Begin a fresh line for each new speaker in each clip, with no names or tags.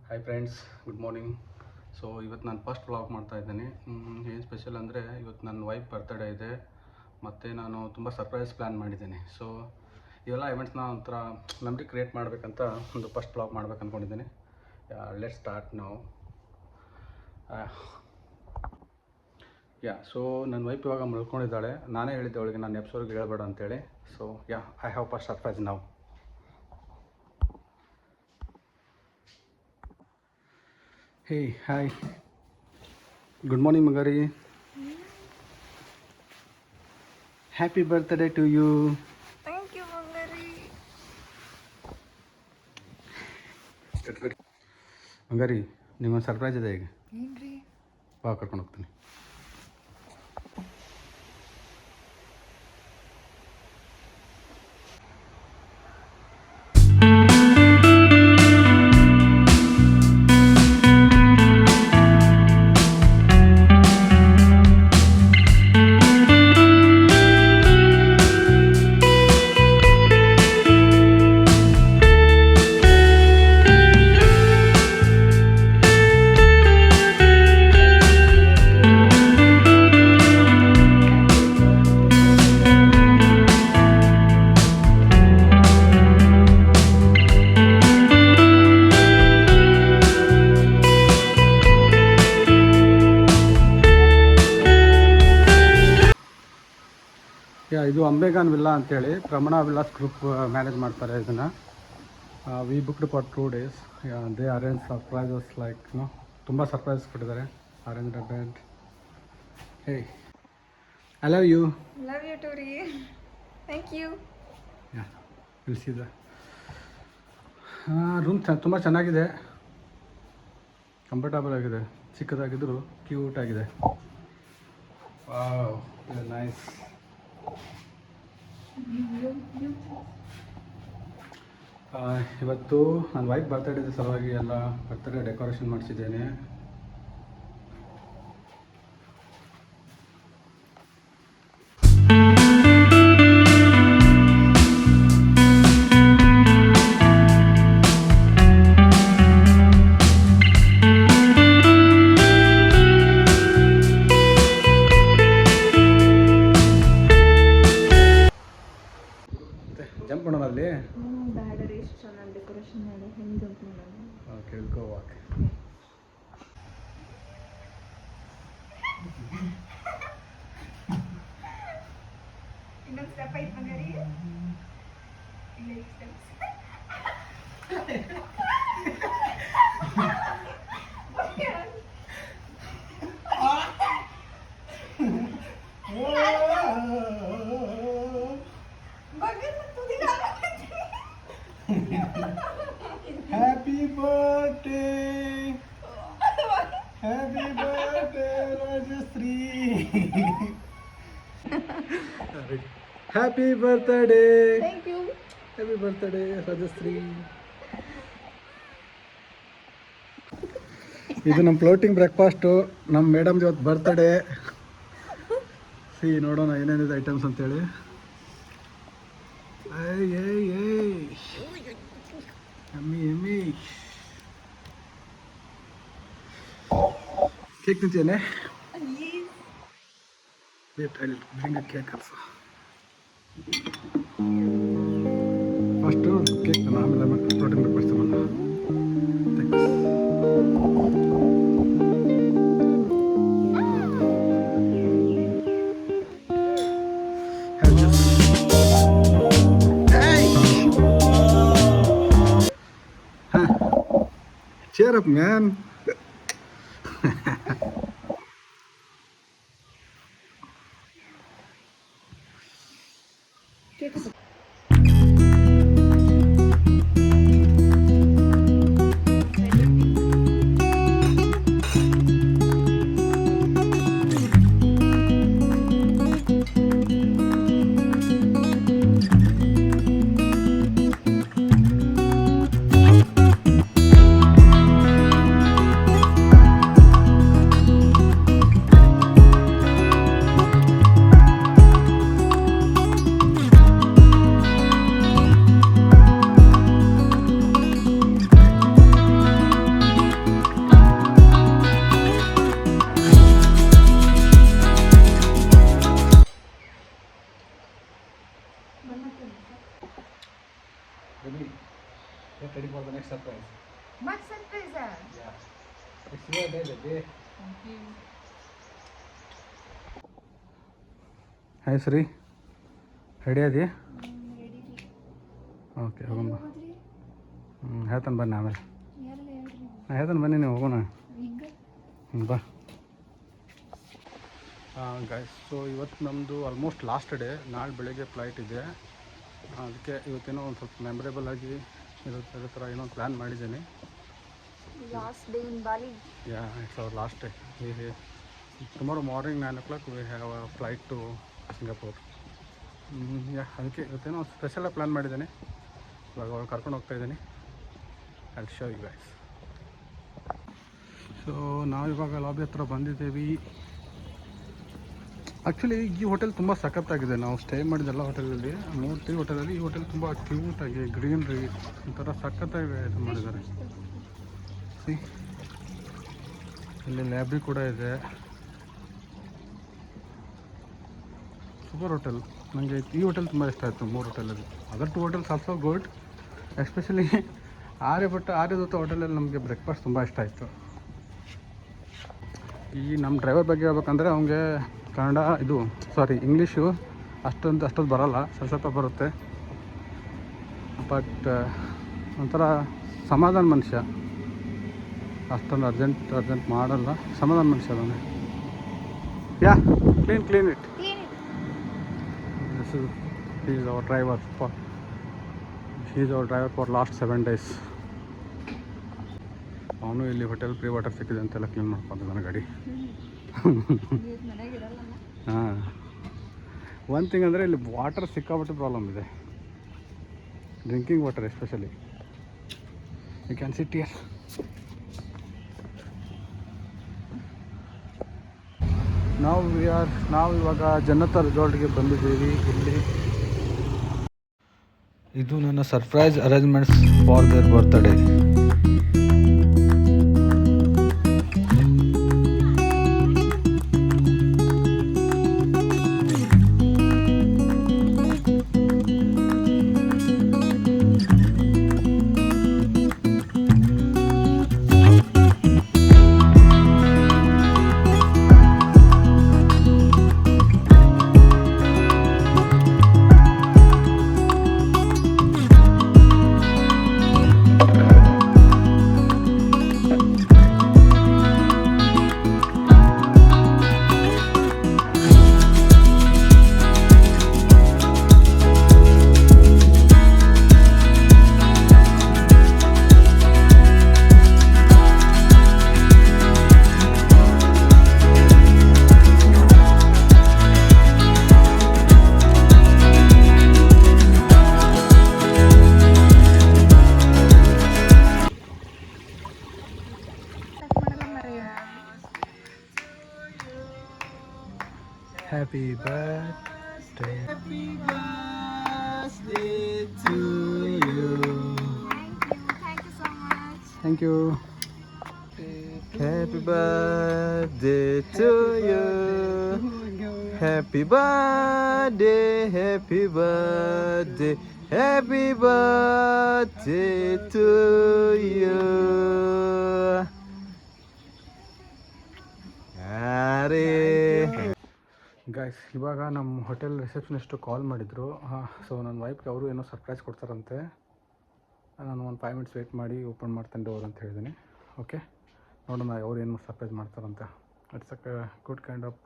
Hi friends, good morning. So ಇವತ್ತು ನಾನು first vlog ಮಾಡ್ತಾಯಿದ್ದೀನಿ. ಏನು ಸ್ಪೆಷಲ್ ಅಂದರೆ ಇವತ್ತು ನನ್ನ ವೈಫ್ ಬರ್ತ್ಡೇ ಇದೆ ಮತ್ತು ನಾನು ತುಂಬ ಸರ್ಪ್ರೈಸ್ ಪ್ಲ್ಯಾನ್ ಮಾಡಿದ್ದೀನಿ. ಸೊ ಇವೆಲ್ಲ ಇವೆಂಟ್ಸ್ನ ಒಂಥರ ಮೆಮರಿ ಕ್ರಿಯೇಟ್ ಮಾಡಬೇಕಂತ ಒಂದು ಫಸ್ಟ್ ವ್ಲಾಗ್ ಮಾಡ್ಬೇಕು ಅಂದ್ಕೊಂಡಿದ್ದೀನಿ. ಲೆಟ್ಸ್ ಸ್ಟಾರ್ಟ್ ನಾವು. ಸೊ ನನ್ನ ವೈಫ್ ಇವಾಗ ಮಲ್ಕೊಂಡಿದ್ದಾಳೆ. ನಾನೇ ಹೇಳಿದ್ದೆ ಅವಳಿಗೆ ನಾನು ಎಪ್ಸೋರ್ಗೆ ಹೇಳ್ಬೇಡ ಅಂತೇಳಿ. So I have first surprise ನಾವು. Hey, hi. Good morning, Magari. Happy birthday to you.
Thank you, Mangari.
Magari, ನಿಮಗೆ ಸರ್ಪ್ರೈಸ್ ಇದೆ ಈಗ.
ಏನ್ರಿ?
ಬಾ ಕರ್ಕೊಂಡು ಹೋಗ್ತೀನಿ. ಇದು ಅಂಬೇಗಾನ್ ವಿಲ್ಲಾ ಅಂತೇಳಿ ಪ್ರಮಣ ವಿಲ್ಲಾಸ್ ಗ್ರೂಪ್ ಮ್ಯಾನೇಜ್ ಮಾಡ್ತಾರೆ ಇದನ್ನು. We booked for 2 days. They arrange surprises like ತುಂಬ ಸರ್ಪ್ರೈಸ್ ಕೊಟ್ಟಿದ್ದಾರೆ. ಅರೇಂಜ್ ಅಬ್ಯಾಂಡ್. ಹೇ, I love you.
Love you too, Ri. Thank you.
ತಿಳಿಸಿದ ರೂಮ್ ತುಂಬ ಚೆನ್ನಾಗಿದೆ, ಕಂಫರ್ಟಬಲ್ ಆಗಿದೆ, ಚಿಕ್ಕದಾಗಿದ್ದರೂ ಕ್ಯೂಟ್ ಆಗಿದೆ. Wow, nice. ಇವತ್ತು ನನ್ನ ವೈಫ್ ಬರ್ತ್ಡೇ ಸಲುವಾಗಿ ಎಲ್ಲ ಬರ್ತ್ಡೇ ಡೆಕೋರೇಷನ್ ಮಾಡಿಸಿದ್ದೇನೆ. ಜಂಪ್ ಮಾಡೋಣ ಅಲ್ಲಿ.
ಬ್ಯಾಡ ರೀ, ಎಷ್ಟು ಚೆನ್ನಾಗಿ ಡೆಕೋರೇಷನ್ ಮಾಡಿ ಹೆಂಗೆ ಜಂಪ್ ಮಾಡೋಣ.
ಓಕೆ, ಗೋ ವಾಕ್.
ಇನ್ನೊಂದು ಸ್ಟೆಪ್ ಐತೆ Mangari. ಇಲ್ಲ steps.
Happy birthday, happy birthday Rajashree. Happy birthday,
Thank you.
happy birthday Rajashree. ಇದು ನಮ್ಮ ಫ್ಲೋಟಿಂಗ್ ಬ್ರೇಕ್ಫಾಸ್ಟು. ನಮ್ಮ ಮೇಡಮ್ ಇವತ್ತು ಬರ್ತ್ಡೇ. ನೋಡೋಣ ಏನೇನಿದೆ ಐಟಮ್ಸ್ ಅಂತೇಳಿ. ಎಮ್ಮಿ ಕೇಕ್ ತಿಂತೇನೆ. Wait, I will bring a cake also. First cake ಆಮೇಲೆ ಪ್ರೋಟೀನ್ ಬ್ರೇಕ್ಫಾಸ್ಟ್ ತಗೊಂಡು. Cheer up, man. for the next surprise.
What surprise?
Yeah. It's your day, baby.
Thank you.
Hi, Sri. Ready are you?
Ready.
Okay ಹೋಗೋಣ. ಹೇಳ್ತಾನೆ ಬನ್ನಿ ಆಮೇಲೆ.
ಯಾರೆಲ್ಲ ಹೇಳ್ರಿ
ನಾನು ಹೇಳ್ತಾನೆ ಬನ್ನಿ, ನೀವು ಹೋಗೋಣ.
ಹಿಂಗೆ
ಬಾ. ಗೈಸ್, ಸೊ ಇವತ್ತು ನಮ್ಮದು ಆಲ್ಮೋಸ್ಟ್ ಲಾಸ್ಟ್ ಡೇ. ನಾಳೆ ಬೆಳಗ್ಗೆ ಫ್ಲೈಟ್ ಇದೆ. ಅದಕ್ಕೆ ಇವತ್ತೇನೋ ಒಂದು ಸ್ವಲ್ಪ ಮೆಮೊರೇಬಲ್ ಆಗಿ ಇರೋ ಥರ ಏನೋ ಪ್ಲ್ಯಾನ್ ಮಾಡಿದ್ದೀನಿ.
Last day in Bali.
Yeah, it's our last day. Tomorrow morning 9 o'clock we have a flight to Singapore. Yeah, ಅದಕ್ಕೆ ಇವತ್ತೇನೋ ಸ್ಪೆಷಲಾಗಿ ಪ್ಲ್ಯಾನ್ ಮಾಡಿದ್ದೀನಿ. ಇವಾಗ ಅವ್ರು ಕರ್ಕೊಂಡು ಹೋಗ್ತಾ ಇದ್ದೀನಿ. I show you guys. So ನಾವಿವಾಗ ಲಾಬಿ ಹತ್ರ ಬಂದಿದ್ದೀವಿ. ಆ್ಯಕ್ಚುಲಿ ಈ ಹೋಟೆಲ್ ತುಂಬ ಸಖತ್ತಾಗಿದೆ. ನಾವು ಸ್ಟೇ ಮಾಡಿದ್ದೆಲ್ಲ ಹೋಟೆಲಲ್ಲಿ, 3 ಹೋಟೆಲಲ್ಲಿ ಈ ಹೋಟೆಲ್ ತುಂಬ ಕ್ಯೂಟಾಗಿ ಗ್ರೀನ್ರಿ ಒಂಥರ ಸಖತ್ತಾಗಿ ಇದು ಮಾಡಿದ್ದಾರೆ. ಇಲ್ಲಿ ಲೈಬ್ರರಿ ಕೂಡ ಇದೆ. Super hotel. ನನಗೆ ಈ ಹೋಟೆಲ್ ತುಂಬ ಇಷ್ಟ ಆಯಿತು 3 ಹೋಟೆಲಲ್ಲಿ. Other 2 hotels also good. Especially Aryadatta ಹೋಟೆಲಲ್ಲಿ ನಮಗೆ ಬ್ರೇಕ್ಫಾಸ್ಟ್ ತುಂಬ ಇಷ್ಟ ಆಯಿತು. ಈ ನಮ್ಮ ಡ್ರೈವರ್ ಬಗ್ಗೆ ಹೇಳ್ಬೇಕಂದ್ರೆ ಅವನಿಗೆ ಕನ್ನಡ ಇಂಗ್ಲೀಷು ಅಷ್ಟೊಂದು ಬರೋಲ್ಲ, ಸ್ವಲ್ಪ ಬರುತ್ತೆ. ಬಟ್ ಒಂಥರ ಸಮಾಧಾನ ಮನುಷ್ಯ. ಅಷ್ಟೊಂದು ಅರ್ಜೆಂಟ್ ಮಾಡಲ್ಲ, ಸಮಾಧಾನ ಮನುಷ್ಯ ಅವನು. Yeah, clean it. He is our driver for last 7 days. ಅವನು ಇಲ್ಲಿ ಹೋಟೆಲ್ ಪ್ರೀ ವಾಟರ್ ಸಿಕ್ಕಿದೆ ಅಂತೆಲ್ಲ ಕ್ಲೀನ್ ಮಾಡ್ಕೊಂಡಿದ್ದಾನೆ ಗಾಡಿ. ಹಾಂ, ಒಂದು ಥಿಂಗ್ ಅಂದರೆ ಇಲ್ಲಿ ವಾಟರ್ ಸಿಕ್ಕಾಬಿಟ್ಟು ಪ್ರಾಬ್ಲಮ್ ಇದೆ. Drinking water especially. You can sit here. ನಾವು ಇವಾಗ ಜನ್ನತ ರೆಸಾರ್ಟ್ಗೆ ಬಂದಿದ್ದೀವಿ. ಇಲ್ಲಿ ಇದು ನನ್ನ surprise arrangements for their birthday. Happy birthday. Happy birthday to you.
Thank you so much.
Thank you. Happy birthday to you. Happy birthday, happy birthday, happy birthday to you. Guys, ಇವಾಗ ನಮ್ಮ hotel receptionist ಕಾಲ್ ಮಾಡಿದರು. So ನನ್ನ ವೈಫ್ಗೆ ಅವರು ಏನೋ surprise ಕೊಡ್ತಾರಂತೆ. ನಾನು ಒಂದು 5 minutes weight ಮಾಡಿ ಓಪನ್ ಮಾಡ್ತೇನೆ ಡೋರ್ ಅಂತ ಹೇಳಿದ್ದೀನಿ. ಓಕೆ, ನೋಡೋಣ ಅವ್ರು ಏನು ಸರ್ಪ್ರೈಸ್ ಮಾಡ್ತಾರಂತೆ. It's a good kind of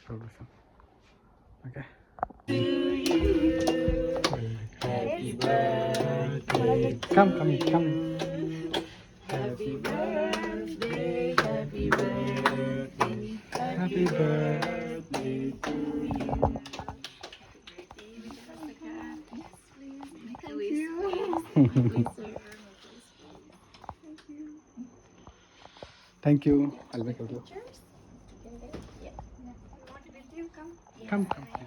celebration. Okay, come Happy birthday, happy birthday, happy birthday to you. Thank you. I'll make a video.
Cheers. Yeah. Want with you? Come.
Come.